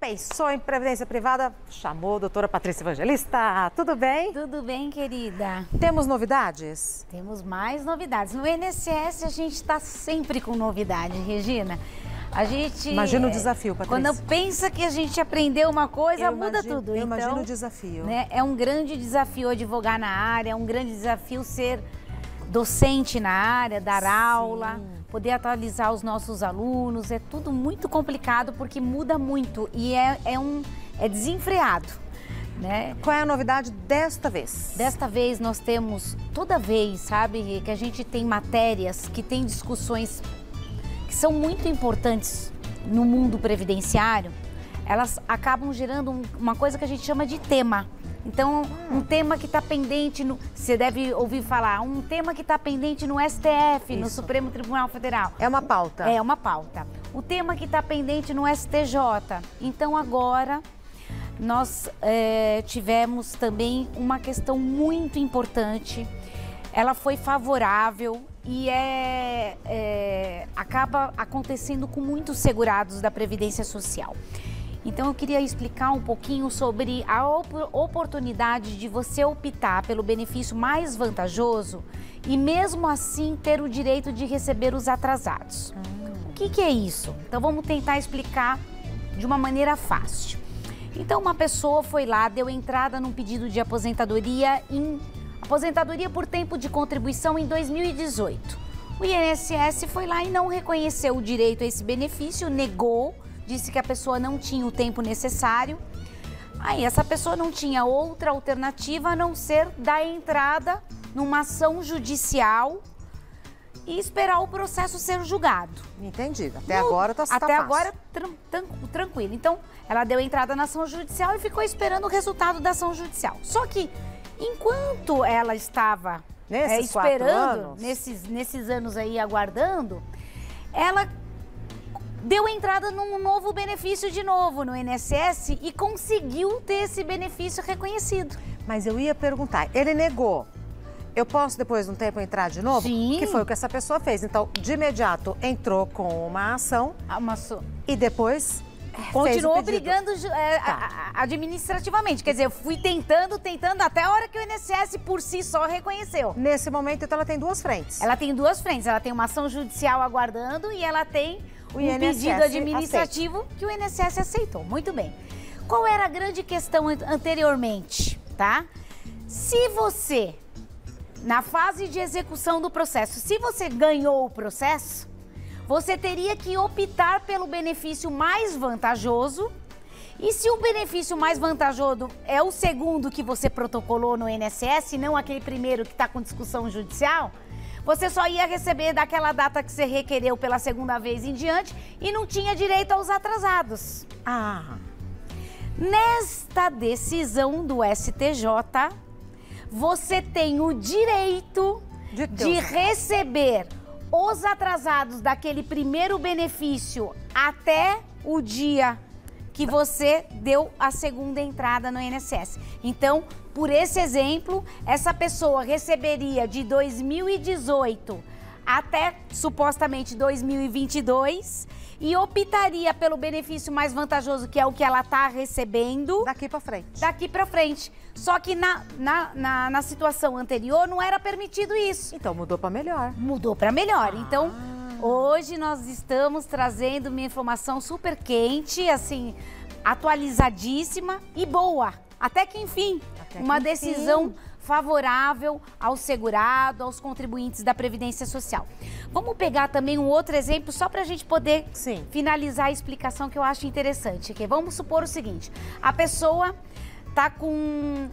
Pensou em previdência privada, chamou a doutora Patrícia Evangelista. Tudo bem? Tudo bem, querida. Temos novidades? Temos mais novidades. No INSS a gente está sempre com novidade, Regina. A gente... Imagina o desafio, Patrícia. Quando pensa que a gente aprendeu uma coisa, muda tudo. Eu imagino o desafio. Né, é um grande desafio advogar na área, é um grande desafio ser docente na área, dar aula, poder atualizar os nossos alunos. É tudo muito complicado porque muda muito e é desenfreado. Né? Qual é a novidade desta vez? Desta vez nós temos, toda vez, sabe, que a gente tem matérias que tem discussões que são muito importantes no mundo previdenciário, elas acabam gerando uma coisa que a gente chama de tema. Então, um tema que está pendente, você deve ouvir falar, um tema que está pendente no STF, no Supremo Tribunal Federal. É uma pauta. É uma pauta. O tema que está pendente no STJ. Então, agora, nós tivemos também uma questão muito importante. Ela foi favorável e acaba acontecendo com muitos segurados da Previdência Social. Então eu queria explicar um pouquinho sobre a oportunidade de você optar pelo benefício mais vantajoso e mesmo assim ter o direito de receber os atrasados. O que é isso? Então vamos tentar explicar de uma maneira fácil. Então uma pessoa foi lá, deu entrada num pedido de aposentadoria por tempo de contribuição em 2018. O INSS foi lá e não reconheceu o direito a esse benefício, negou, disse que a pessoa não tinha o tempo necessário. Aí essa pessoa não tinha outra alternativa a não ser dar entrada numa ação judicial e esperar o processo ser julgado. Entendido. Até agora tá fácil. Até agora tranquilo. Então ela deu entrada na ação judicial e ficou esperando o resultado da ação judicial. Só que enquanto ela estava esperando, nesses anos aí aguardando, ela deu entrada num novo benefício de novo no INSS e conseguiu ter esse benefício reconhecido. Mas eu ia perguntar, ele negou. Eu posso depois de um tempo entrar de novo? Sim. Que foi o que essa pessoa fez. Então, de imediato, entrou com uma ação e depois continuou brigando administrativamente. Quer dizer, eu fui tentando, até a hora que o INSS por si só reconheceu. Nesse momento, então, ela tem duas frentes. Ela tem duas frentes. Ela tem uma ação judicial aguardando e ela tem um pedido administrativo que o INSS aceitou. Muito bem. Qual era a grande questão anteriormente, tá? Se você, na fase de execução do processo, se você ganhou o processo, você teria que optar pelo benefício mais vantajoso. E se o benefício mais vantajoso é o segundo que você protocolou no INSS, não aquele primeiro que está com discussão judicial, você só ia receber daquela data que você requereu pela segunda vez em diante e não tinha direito aos atrasados. Nesta decisão do STJ, você tem o direito de receber os atrasados daquele primeiro benefício até o dia que você deu a segunda entrada no INSS. Então, por esse exemplo, essa pessoa receberia de 2018 até supostamente 2022 e optaria pelo benefício mais vantajoso, que é o que ela está recebendo. Daqui para frente. Daqui para frente. Só que na situação anterior não era permitido isso. Então mudou para melhor. Mudou para melhor. Então, hoje nós estamos trazendo uma informação super quente, assim, atualizadíssima e boa. Até que enfim, uma decisão favorável ao segurado, aos contribuintes da Previdência Social. Vamos pegar também um outro exemplo só para a gente poder finalizar a explicação que eu acho interessante. Okay? Vamos supor o seguinte, a pessoa está com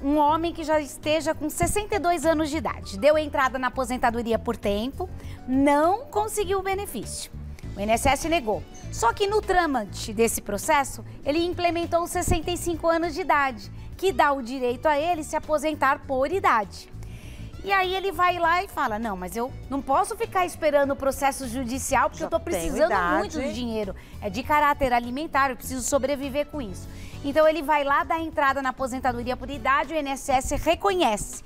um homem que já esteja com 62 anos de idade, deu entrada na aposentadoria por tempo, não conseguiu o benefício. O INSS negou. Só que no trâmite desse processo, ele implementou os 65 anos de idade, que dá o direito a ele se aposentar por idade. E aí ele vai lá e fala, não, mas eu não posso ficar esperando o processo judicial porque eu estou precisando muito de dinheiro. É de caráter alimentar, eu preciso sobreviver com isso. Então ele vai lá dar entrada na aposentadoria por idade, o INSS reconhece.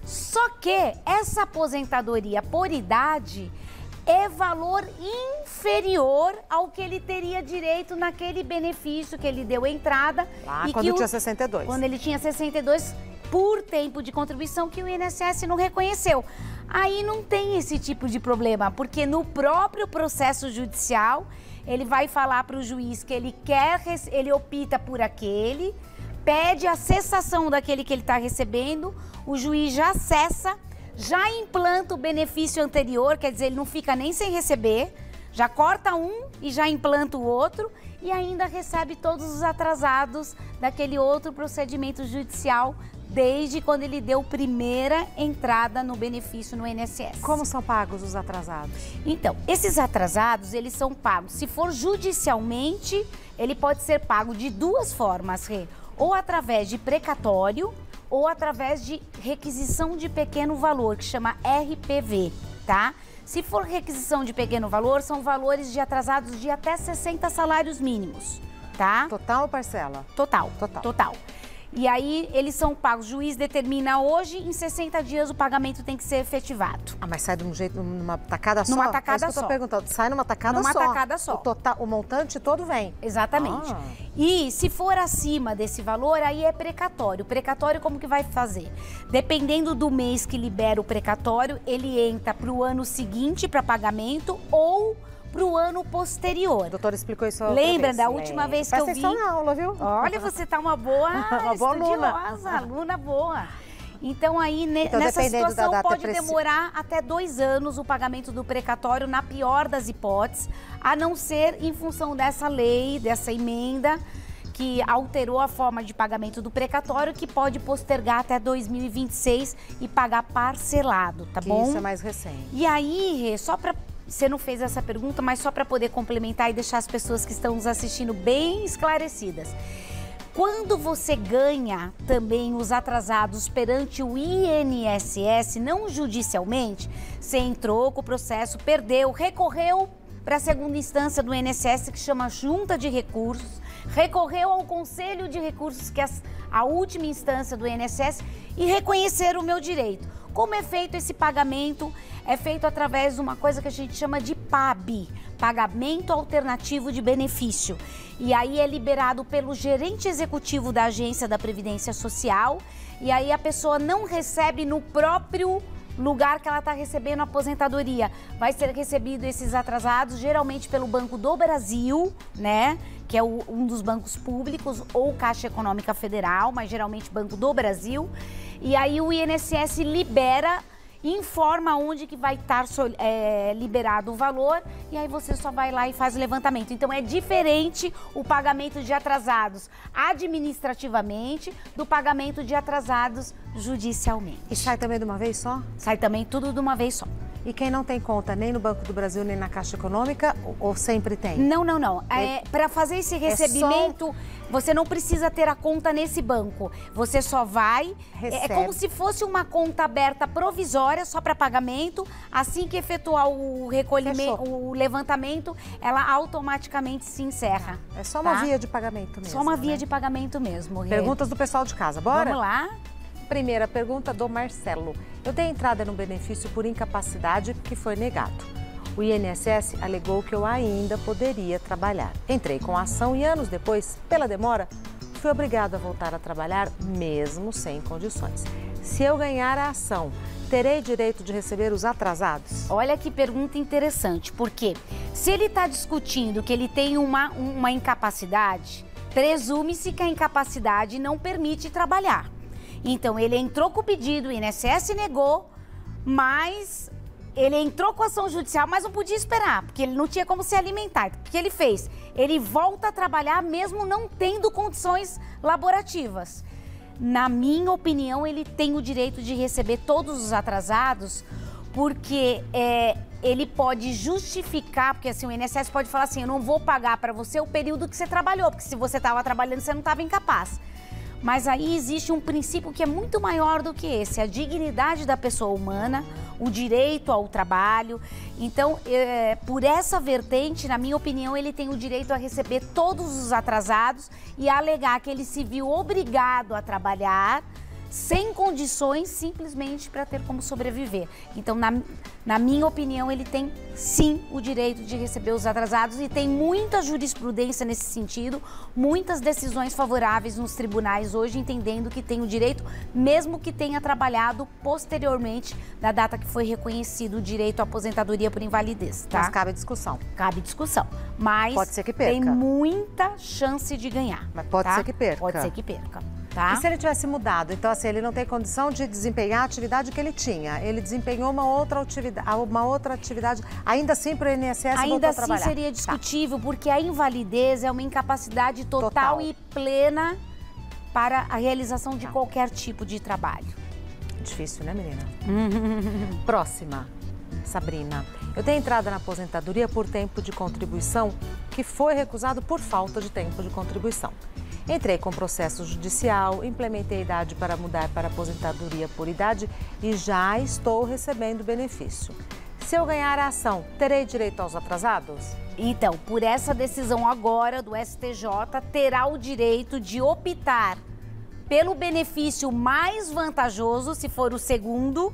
Só que essa aposentadoria por idade é valor inferior ao que ele teria direito naquele benefício que ele deu entrada. Lá quando tinha 62. Quando ele tinha 62, por tempo de contribuição que o INSS não reconheceu. Aí não tem esse tipo de problema, porque no próprio processo judicial, ele vai falar para o juiz que ele opta por aquele, pede a cessação daquele que ele está recebendo, o juiz já cessa, já implanta o benefício anterior, quer dizer, ele não fica nem sem receber, já corta um e já implanta o outro e ainda recebe todos os atrasados daquele outro procedimento judicial desde quando ele deu primeira entrada no benefício no INSS. Como são pagos os atrasados? Então, esses atrasados, eles são pagos, se for judicialmente, ele pode ser pago de duas formas, Rê, ou através de precatório, ou através de requisição de pequeno valor, que chama RPV, tá? Se for requisição de pequeno valor, são valores de atrasados de até 60 salários mínimos, tá? Total ou parcela? Total. E aí, eles são pagos, o juiz determina hoje, em 60 dias o pagamento tem que ser efetivado. Ah, mas sai de um jeito, numa tacada só? Numa tacada só. Eu tô perguntando, sai numa tacada só? Numa tacada só. O montante todo vem? Exatamente. E se for acima desse valor, aí é precatório. O precatório como que vai fazer? Dependendo do mês que libera o precatório, ele entra para o ano seguinte para pagamento ou para o ano posterior. A doutora explicou isso. Lembra da última vez que eu vi? Presta atenção na aula, viu? Olha, você tá uma boa estudiosa, aluna boa. Então aí, nessa situação, pode demorar até 2 anos o pagamento do precatório, na pior das hipóteses, a não ser em função dessa lei, dessa emenda, que alterou a forma de pagamento do precatório, que pode postergar até 2026 e pagar parcelado, tá bom? Isso é mais recente. E aí, só para... Você não fez essa pergunta, mas só para poder complementar e deixar as pessoas que estão nos assistindo bem esclarecidas. Quando você ganha também os atrasados perante o INSS, não judicialmente, você entrou com o processo, perdeu, recorreu para a segunda instância do INSS, que chama Junta de Recursos, recorreu ao Conselho de Recursos, que é a última instância do INSS, e reconheceram o meu direito. Como é feito esse pagamento? É feito através de uma coisa que a gente chama de PAB, Pagamento Alternativo de Benefício. E aí é liberado pelo gerente executivo da Agência da Previdência Social, e aí a pessoa não recebe no próprio lugar que ela está recebendo a aposentadoria. Vai ser recebido esses atrasados geralmente pelo Banco do Brasil, né? Que é um dos bancos públicos, ou Caixa Econômica Federal, mas geralmente Banco do Brasil. E aí o INSS libera, informa onde que vai estar liberado o valor, e aí você só vai lá e faz o levantamento. Então é diferente o pagamento de atrasados administrativamente do pagamento de atrasados judicialmente. E sai também de uma vez só? Sai também tudo de uma vez só. E quem não tem conta nem no Banco do Brasil, nem na Caixa Econômica, ou sempre tem? Não. Para fazer esse recebimento, você não precisa ter a conta nesse banco. Você só vai... Recebe. É como se fosse uma conta aberta provisória, só para pagamento. Assim que efetuar o recolhimento, o levantamento, ela automaticamente se encerra. É só uma via de pagamento mesmo. Só uma via de pagamento mesmo. Perguntas do pessoal de casa, bora? Vamos lá. Primeira pergunta do Marcelo. Eu dei entrada no benefício por incapacidade que foi negado. O INSS alegou que eu ainda poderia trabalhar. Entrei com a ação e anos depois, pela demora, fui obrigado a voltar a trabalhar mesmo sem condições. Se eu ganhar a ação, terei direito de receber os atrasados? Olha que pergunta interessante, porque se ele está discutindo que ele tem uma incapacidade, presume-se que a incapacidade não permite trabalhar. Então, ele entrou com o pedido, o INSS negou, mas ele entrou com a ação judicial, mas não podia esperar, porque ele não tinha como se alimentar. O que ele fez? Ele volta a trabalhar mesmo não tendo condições laborativas. Na minha opinião, ele tem o direito de receber todos os atrasados, porque ele pode justificar, porque assim, o INSS pode falar assim, eu não vou pagar para você o período que você trabalhou, porque se você estava trabalhando, você não estava incapaz. Mas aí existe um princípio que é muito maior do que esse, a dignidade da pessoa humana, o direito ao trabalho. Então, por essa vertente, na minha opinião, ele tem o direito a receber todos os atrasados e a alegar que ele se viu obrigado a trabalhar sem condições, simplesmente para ter como sobreviver. Então, na minha opinião, ele tem sim o direito de receber os atrasados e tem muita jurisprudência nesse sentido, muitas decisões favoráveis nos tribunais hoje, entendendo que tem o direito, mesmo que tenha trabalhado posteriormente da data que foi reconhecido o direito à aposentadoria por invalidez, tá? Mas cabe discussão. Cabe discussão, mas pode ser que perca. Tem muita chance de ganhar. Mas pode ser que perca. Pode ser que perca. Tá? E se ele tivesse mudado? Então, assim, ele não tem condição de desempenhar a atividade que ele tinha. Ele desempenhou uma outra atividade, ainda assim para o INSS voltou a trabalhar. Ainda assim seria discutível, porque a invalidez é uma incapacidade total e plena para a realização de qualquer tipo de trabalho. Difícil, né, menina? Próxima, Sabrina. Eu dei entrada na aposentadoria por tempo de contribuição que foi recusado por falta de tempo de contribuição. Entrei com processo judicial, implementei a idade para mudar para aposentadoria por idade e já estou recebendo benefício. Se eu ganhar a ação, terei direito aos atrasados? Então, por essa decisão agora do STJ, terá o direito de optar pelo benefício mais vantajoso, se for o segundo,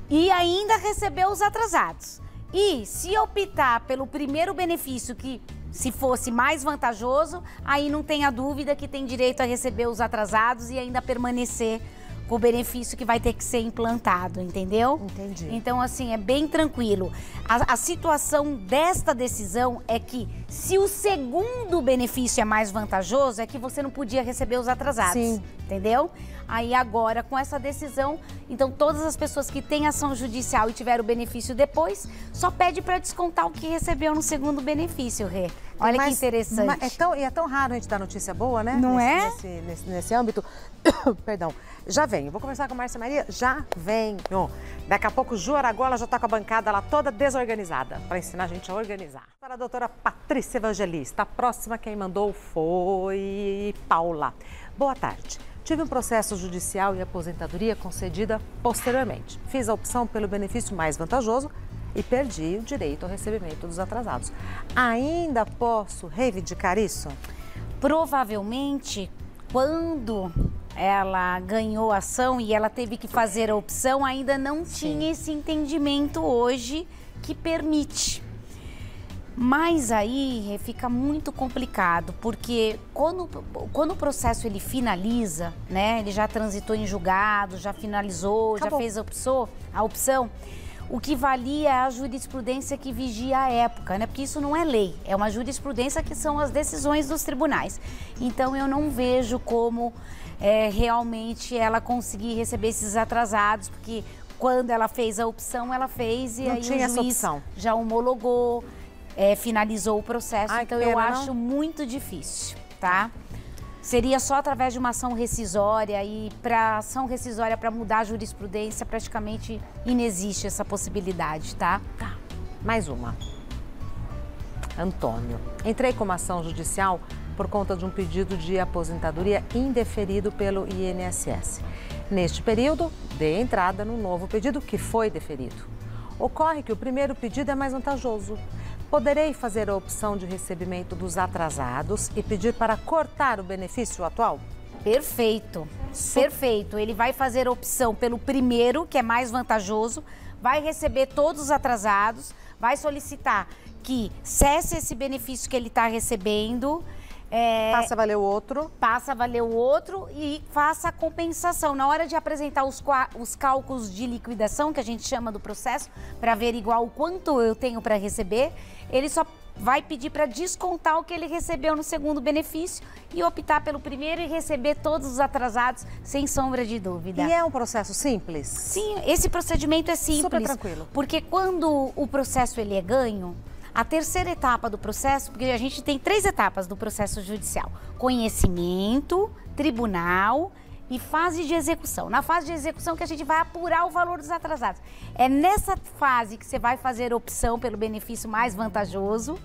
e ainda receber os atrasados. E se optar pelo primeiro benefício, que se fosse mais vantajoso, aí não tenha dúvida que tem direito a receber os atrasados e ainda permanecer com o benefício que vai ter que ser implantado, entendeu? Entendi. Então, assim, é bem tranquilo. A situação desta decisão é que se o segundo benefício é mais vantajoso, é que você não podia receber os atrasados. Sim. Entendeu? Aí agora, com essa decisão, então todas as pessoas que têm ação judicial e tiveram o benefício depois, só pede para descontar o que recebeu no segundo benefício, Rê. Olha que interessante. É tão raro a gente dar notícia boa, né? Não é? Nesse âmbito. Perdão. Já venho. Vou conversar com a Márcia Maria? Já venho. Daqui a pouco, Ju Aragola já está com a bancada lá toda desorganizada, para ensinar a gente a organizar. Para a doutora Patrícia Evangelista. A próxima quem mandou foi Paula. Boa tarde. Tive um processo judicial e aposentadoria concedida posteriormente. Fiz a opção pelo benefício mais vantajoso e perdi o direito ao recebimento dos atrasados. Ainda posso reivindicar isso? Provavelmente, quando ela ganhou a ação e ela teve que fazer a opção, ainda não tinha esse entendimento hoje que permite. Mas aí fica muito complicado, porque quando o processo ele finaliza, né, ele já transitou em julgado, já finalizou, já fez a opção, o que valia é a jurisprudência que vigia a época, né? Porque isso não é lei, é uma jurisprudência que são as decisões dos tribunais. Então eu não vejo como realmente ela conseguir receber esses atrasados, porque quando ela fez a opção, ela fez e aí o juiz já homologou. Finalizou o processo, então eu acho muito difícil, tá? Seria só através de uma ação rescisória e para ação rescisória, para mudar a jurisprudência, praticamente inexiste essa possibilidade, tá? Tá. Mais uma. Antônio. Entrei com uma ação judicial por conta de um pedido de aposentadoria indeferido pelo INSS. Neste período, dei entrada no novo pedido que foi deferido. Ocorre que o primeiro pedido é mais vantajoso. Poderei fazer a opção de recebimento dos atrasados e pedir para cortar o benefício atual? Perfeito, perfeito. Ele vai fazer a opção pelo primeiro, que é mais vantajoso, vai receber todos os atrasados, vai solicitar que cesse esse benefício que ele está recebendo. Passa a valer o outro. Passa a valer o outro e faça a compensação. Na hora de apresentar os cálculos de liquidação, que a gente chama do processo, para averiguar o quanto eu tenho para receber, ele só vai pedir para descontar o que ele recebeu no segundo benefício e optar pelo primeiro e receber todos os atrasados, sem sombra de dúvida. E é um processo simples? Sim, esse procedimento é simples. Super tranquilo. Porque quando o processo ele é ganho, a terceira etapa do processo, porque a gente tem 3 etapas do processo judicial: conhecimento, tribunal e fase de execução. Na fase de execução que a gente vai apurar o valor dos atrasados. É nessa fase que você vai fazer a opção pelo benefício mais vantajoso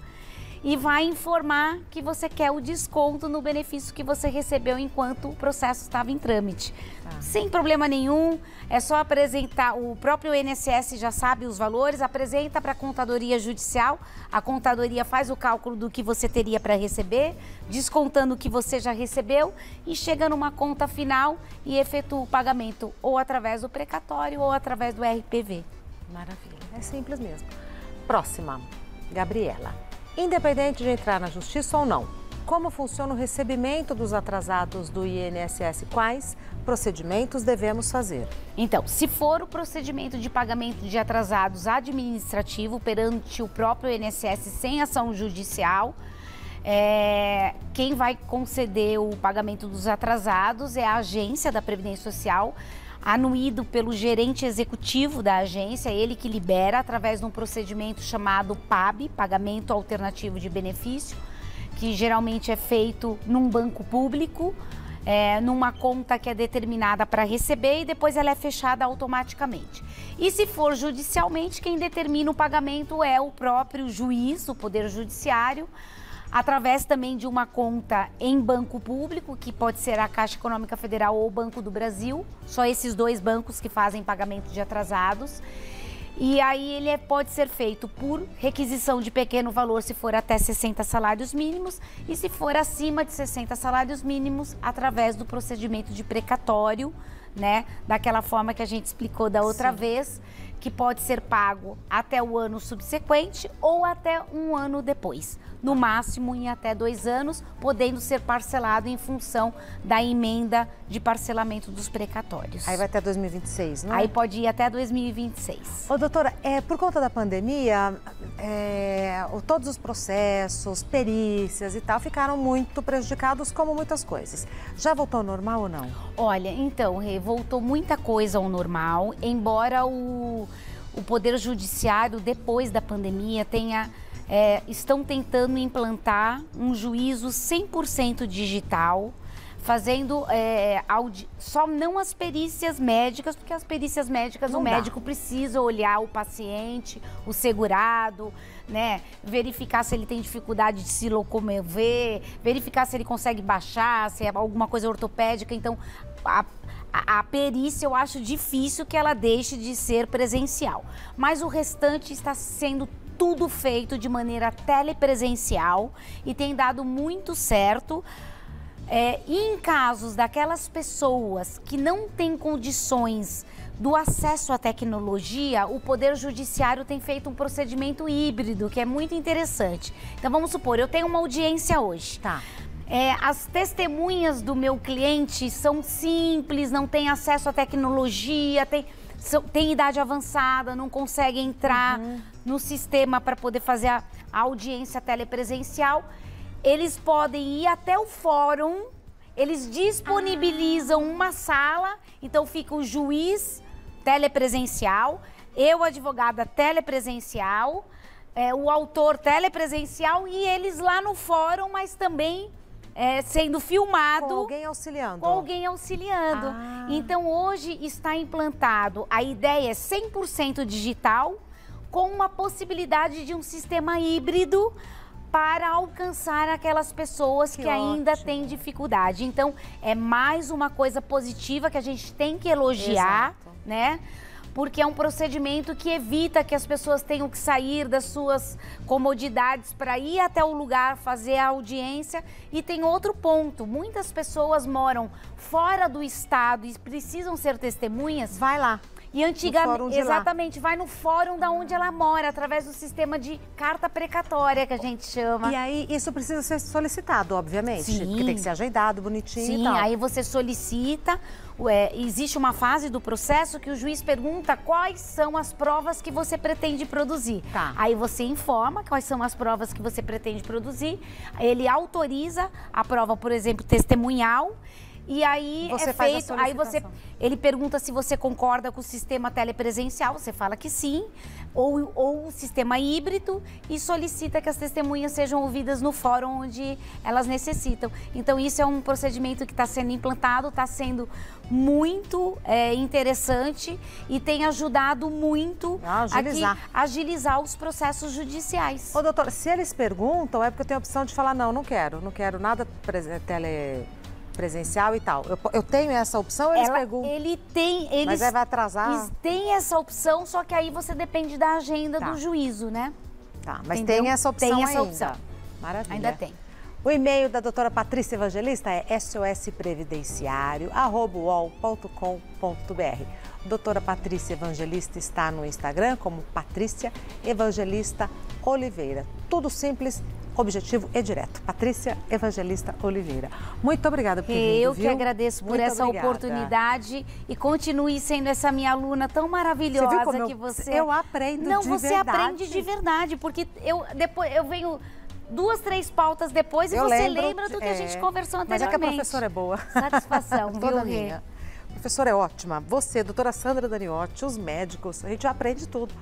e vai informar que você quer o desconto no benefício que você recebeu enquanto o processo estava em trâmite. Sem problema nenhum, é só apresentar, o próprio INSS já sabe os valores, apresenta para a contadoria judicial, a contadoria faz o cálculo do que você teria para receber, descontando o que você já recebeu e chega numa conta final e efetua o pagamento ou através do precatório ou através do RPV. Maravilha, é simples mesmo. Próxima, Gabriela. Independente de entrar na justiça ou não, como funciona o recebimento dos atrasados do INSS? Quais procedimentos devemos fazer? Então, se for o procedimento de pagamento de atrasados administrativo perante o próprio INSS sem ação judicial, quem vai conceder o pagamento dos atrasados é a agência da Previdência Social, anuído pelo gerente executivo da agência, ele que libera através de um procedimento chamado PAB, Pagamento Alternativo de Benefício, que geralmente é feito num banco público, numa conta que é determinada para receber e depois ela é fechada automaticamente. E se for judicialmente, quem determina o pagamento é o próprio juiz, o Poder Judiciário, através também de uma conta em banco público, que pode ser a Caixa Econômica Federal ou o Banco do Brasil, só esses dois bancos que fazem pagamento de atrasados. E aí ele pode ser feito por requisição de pequeno valor se for até 60 salários mínimos e se for acima de 60 salários mínimos, através do procedimento de precatório, né? Daquela forma que a gente explicou da outra vez, que pode ser pago até o ano subsequente ou até um ano depois. No máximo em até 2 anos, podendo ser parcelado em função da emenda de parcelamento dos precatórios. Aí vai até 2026, não é? Aí pode ir até 2026. Ô, doutora, por conta da pandemia, todos os processos, perícias e tal, ficaram muito prejudicados, como muitas coisas. Já voltou ao normal ou não? Olha, então, voltou muita coisa ao normal, embora o Poder Judiciário, depois da pandemia, estão tentando implantar um juízo 100% digital, fazendo só não as perícias médicas, porque as perícias médicas o médico precisa olhar o paciente, o segurado, né? Verificar se ele tem dificuldade de se locomover, verificar se ele consegue baixar, se é alguma coisa ortopédica. Então, a perícia eu acho difícil que ela deixe de ser presencial, mas o restante está sendo tudo feito de maneira telepresencial e tem dado muito certo. E em casos daquelas pessoas que não têm condições do acesso à tecnologia, o Poder Judiciário tem feito um procedimento híbrido, que é muito interessante. Então vamos supor, eu tenho uma audiência hoje. Tá. As testemunhas do meu cliente são simples, não têm acesso à tecnologia, tem idade avançada, não consegue entrar no sistema para poder fazer a audiência telepresencial. Eles podem ir até o fórum, eles disponibilizam uma sala, então fica o juiz telepresencial, eu, advogada, telepresencial, o autor telepresencial e eles lá no fórum, mas também sendo filmado. Com alguém auxiliando. Com alguém auxiliando. Então, hoje está implantado, a ideia é 100% digital, com uma possibilidade de um sistema híbrido para alcançar aquelas pessoas que ainda têm dificuldade. Então, é mais uma coisa positiva que a gente tem que elogiar, né? Porque é um procedimento que evita que as pessoas tenham que sair das suas comodidades para ir até o lugar, fazer a audiência. E tem outro ponto, muitas pessoas moram fora do estado e precisam ser testemunhas. Vai lá. E antigamente, exatamente, vai no fórum da onde ela mora, através do sistema de carta precatória, que a gente chama. E aí, isso precisa ser solicitado, obviamente. Sim. Porque tem que ser agendado, bonitinho e tal. Sim, aí você solicita, existe uma fase do processo que o juiz pergunta quais são as provas que você pretende produzir. Tá. Aí você informa quais são as provas que você pretende produzir, ele autoriza a prova, por exemplo, testemunhal, E aí você é faz a feito, aí solicitação. ele pergunta se você concorda com o sistema telepresencial, você fala que sim, ou o sistema híbrido e solicita que as testemunhas sejam ouvidas no fórum onde elas necessitam. Então isso é um procedimento que está sendo implantado, está sendo muito interessante e tem ajudado muito a agilizar os processos judiciais. Ô, doutora, se eles perguntam, é porque eu tenho a opção de falar, não quero nada presencial e tal. Eu tenho essa opção, eles perguntam. Mas vai atrasar? Tem essa opção, só que aí você depende da agenda do juízo, né? Tá, mas tem essa opção Tem essa ainda. opção. Maravilha. Ainda tem. O e-mail da doutora Patrícia Evangelista é sosprevidenciario@uol.com.br. Doutora Patrícia Evangelista está no Instagram como Patrícia Evangelista Oliveira. Tudo simples, objetivo e direto. Patrícia Evangelista Oliveira. Muito obrigada por ter vindo, Eu que agradeço por essa oportunidade e continue sendo essa minha aluna tão maravilhosa. Você viu como que você... Eu aprendo de verdade. Não, você aprende de verdade, porque depois eu venho 2, 3 pautas depois e você lembra do que a gente conversou anteriormente. Mas é que a professora é boa. Satisfação, Toda viu, minha. A professora é ótima. Você, doutora Sandra Daniotti, os médicos, a gente aprende tudo.